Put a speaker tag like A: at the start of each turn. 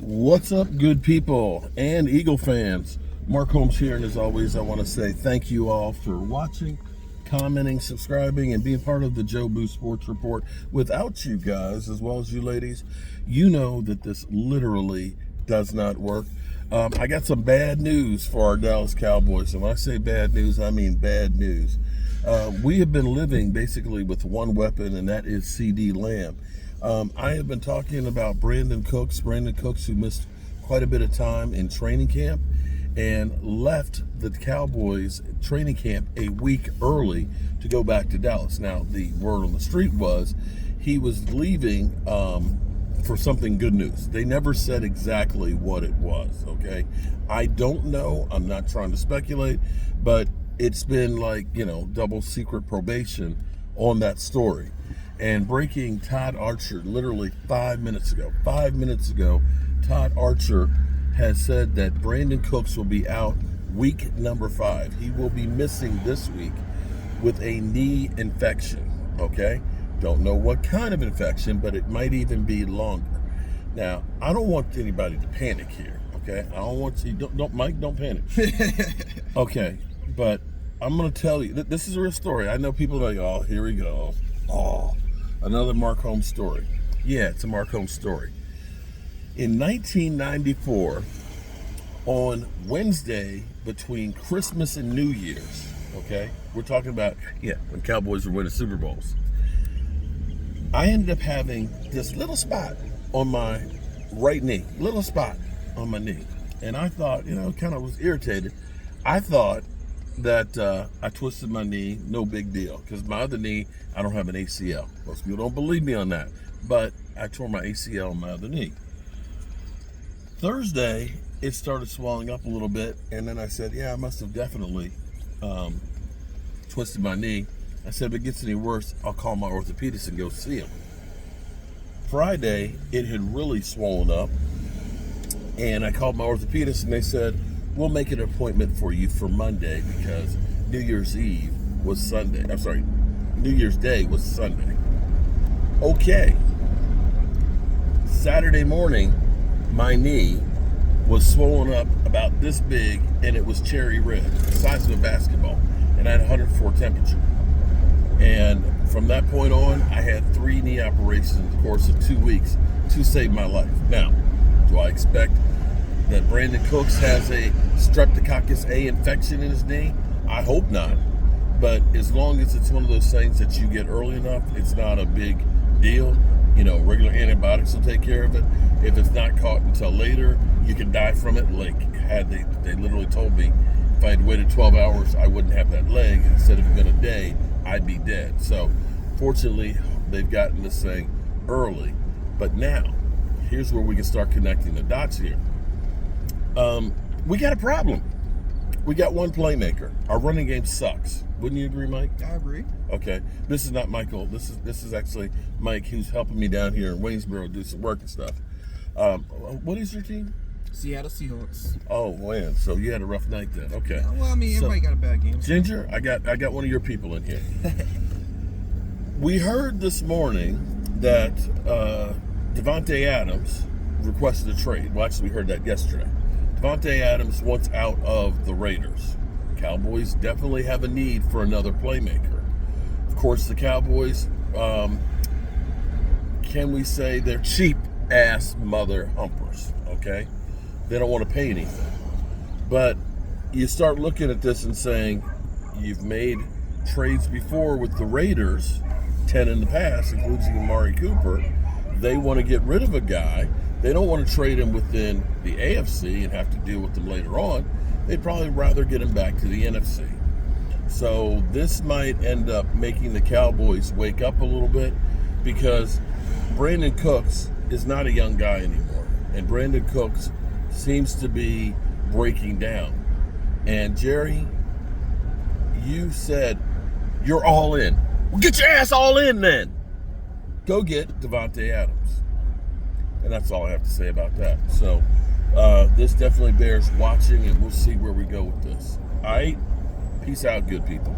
A: What's up, good people and Eagle fans? Mark Holmes here, and as always, I want to say thank you all for watching, commenting, subscribing, and being part of the Joe Boo Sports Report. Without you guys, as well as you ladies, you know that this literally does not work. I got some bad news for our Dallas Cowboys, and when I say bad news, I mean bad news. We have been living basically with one weapon, and that is CeeDee Lamb. I have been talking about Brandin Cooks, who missed quite a bit of time in training camp and left the Cowboys training camp a week early to go back to Dallas. Now, the word on the street was he was leaving for something good news. They never said exactly what it was, okay? I don't know. I'm not trying to speculate, but it's been like, double secret probation on that story. And breaking Todd Archer literally 5 minutes ago, Todd Archer has said that Brandin Cooks will be out week number 5. He will be missing this week with a knee infection, okay? Don't know what kind of infection, but it might even be longer. Now, I don't want anybody to panic here, okay? I don't want you, Mike, don't panic. Okay, but I'm going to tell you, this is a real story. I know people are like, oh, here we go. Oh, another Mark Holmes story. Yeah, it's a Mark Holmes story. In 1994, on Wednesday between Christmas and New Year's, okay? We're talking about, when Cowboys were winning Super Bowls. I ended up having this little spot on my right knee, And I thought, kind of was irritated. I thought that I twisted my knee, no big deal, because my other knee, I don't have an ACL. Most people don't believe me on that, but I tore my ACL on my other knee. Thursday, it started swelling up a little bit, and then I said, I must have definitely twisted my knee. I said, if it gets any worse, I'll call my orthopedist and go see him. Friday, it had really swollen up, and I called my orthopedist, and they said, we'll make an appointment for you for Monday because New Year's Eve was Sunday. I'm sorry, New Year's Day was Sunday. Okay. Saturday morning, my knee was swollen up about this big, and it was cherry red, the size of a basketball, and I had 104 temperature. And from that point on, I had 3 knee operations in the course of 2 weeks to save my life. Now, do I expect that Brandin Cooks has a Streptococcus A infection in his knee? I hope not. But as long as it's one of those things that you get early enough, it's not a big deal. Regular antibiotics will take care of it. If it's not caught until later, you can die from it. Like, they literally told me if I had waited 12 hours, I wouldn't have that leg. Instead of it been a day, I'd be dead. So, fortunately, they've gotten this thing early. But now, here's where we can start connecting the dots here. We got a problem. We got one playmaker. Our running game sucks. Wouldn't you agree, Mike?
B: I agree.
A: Okay. This is not Michael. This is actually Mike, who's helping me down here in Waynesboro do some work and stuff. What is your team?
B: Seattle Seahawks.
A: Oh man, so you had a rough night then. Okay.
B: Yeah, well, everybody got a bad game.
A: Ginger, I got one of your people in here. We heard this morning that Davante Adams requested a trade. Well, actually, we heard that yesterday. Davante Adams wants out of the Raiders. Cowboys definitely have a need for another playmaker. Of course, the Cowboys, can we say they're cheap-ass mother humpers, okay? They don't want to pay anything. But you start looking at this and saying, you've made trades before with the Raiders, 10 in the past, including Amari Cooper. They want to get rid of a guy. They don't want to trade him within the AFC and have to deal with him later on. They'd probably rather get him back to the NFC. So this might end up making the Cowboys wake up a little bit because Brandin Cooks is not a young guy anymore. And Brandin Cooks seems to be breaking down. And Jerry, you said you're all in. Well, get your ass all in then. Go get Davante Adams. And that's all I have to say about that. So this definitely bears watching, and we'll see where we go with this. All right? Peace out, good people.